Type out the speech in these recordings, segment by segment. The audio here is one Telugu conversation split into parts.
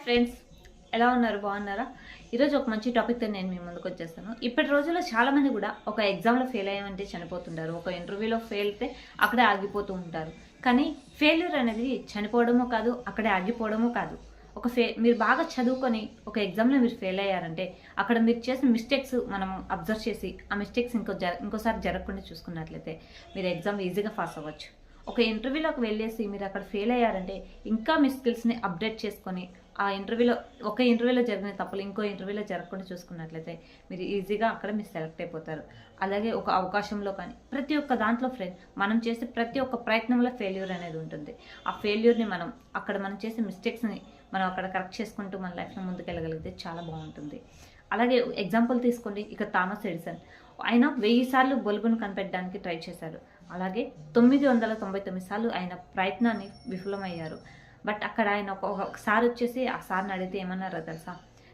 ఫ్రెండ్స్, ఎలా ఉన్నారు? బాగున్నారా? ఈరోజు ఒక మంచి టాపిక్తో నేను మీ ముందుకు వచ్చేస్తాను. ఇప్పటి రోజుల్లో చాలామంది కూడా ఒక ఎగ్జామ్లో ఫెయిల్ అయ్యామంటే చనిపోతుంటారు, ఒక ఇంటర్వ్యూలో ఫెయిల్ అయితే అక్కడే ఆగిపోతూ ఉంటారు. కానీ ఫెయిల్యూర్ అనేది చనిపోవడమో కాదు, అక్కడే ఆగిపోవడమో కాదు. మీరు బాగా చదువుకొని ఒక ఎగ్జామ్లో మీరు ఫెయిల్ అయ్యారంటే అక్కడ మీరు చేసిన మిస్టేక్స్ మనం అబ్జర్వ్ చేసి ఆ మిస్టేక్స్ ఇంకోసారి జరగకుండా చూసుకున్నట్లయితే మీరు ఎగ్జామ్ ఈజీగా పాస్ అవ్వచ్చు. ఒక ఇంటర్వ్యూలోకి వెళ్ళేసి మీరు అక్కడ ఫెయిల్ అయ్యారంటే ఇంకా మీ స్కిల్స్ని అప్డేట్ చేసుకొని ఆ ఇంటర్వ్యూలో జరిగిన తప్పులు ఇంకో ఇంటర్వ్యూలో జరగకుండా చూసుకున్నట్లయితే మీరు ఈజీగా అక్కడ మీరు సెలెక్ట్ అయిపోతారు. అలాగే ఒక అవకాశంలో కానీ ప్రతి ఒక్క దాంట్లో మనం చేసే ప్రతి ఒక్క ప్రయత్నంలో ఫెయిల్యూర్ అనేది ఉంటుంది. ఆ ఫెయిల్యూర్ని మనం చేసే మిస్టేక్స్ని మనం అక్కడ కరెక్ట్ చేసుకుంటూ మన లైఫ్లో ముందుకెళ్ళగలిగితే చాలా బాగుంటుంది. అలాగే ఎగ్జాంపుల్ తీసుకోండి, ఇక థామస్ ఎడిసన్. ఆయన 1000 సార్లు బల్బును కనిపెట్టడానికి ట్రై చేశారు. అలాగే 999 సార్లు ఆయన ప్రయత్నాన్ని విఫలమయ్యారు. బట్ అక్కడ ఆయన ఒకసారి వచ్చేసి ఆ సార్ని అడిగితే ఏమన్నారో తెలుసా?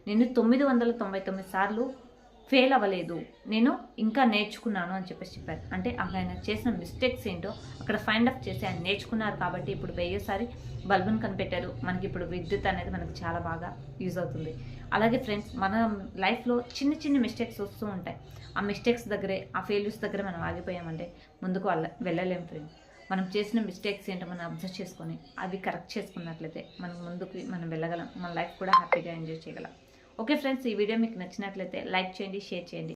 నేను 999 సార్లు ఫెయిల్ అవ్వలేదు, నేను ఇంకా నేర్చుకున్నాను అని చెప్పారు. అంటే ఆయన చేసిన మిస్టేక్స్ ఏంటో అక్కడ ఫైండ్ అప్ చేసి ఆయన నేర్చుకున్నారు కాబట్టి ఇప్పుడు 1000సారి బల్బును కనిపెట్టారు. మనకి ఇప్పుడు విద్యుత్ అనేది మనకు చాలా బాగా యూజ్ అవుతుంది. అలాగే ఫ్రెండ్స్, మన లైఫ్లో చిన్న చిన్న మిస్టేక్స్ వస్తూ ఉంటాయి. ఆ మిస్టేక్స్ దగ్గరే, ఆ ఫెయిల్యూర్స్ దగ్గర మనం ఆగిపోయామంటే ముందుకు వెళ్ళలేం ఫ్రెండ్స్. మనం చేసిన మిస్టేక్స్ ఏంటో మనం అబ్జర్వ్ చేసుకొని అవి కరెక్ట్ చేసుకున్నట్లయితే మనం వెళ్ళగలం, మన లైఫ్ కూడా హ్యాపీగా ఎంజాయ్ చేయగలం. ఓకే ఫ్రెండ్స్, ఈ వీడియో మీకు నచ్చినట్లయితే లైక్ చేయండి, షేర్ చేయండి.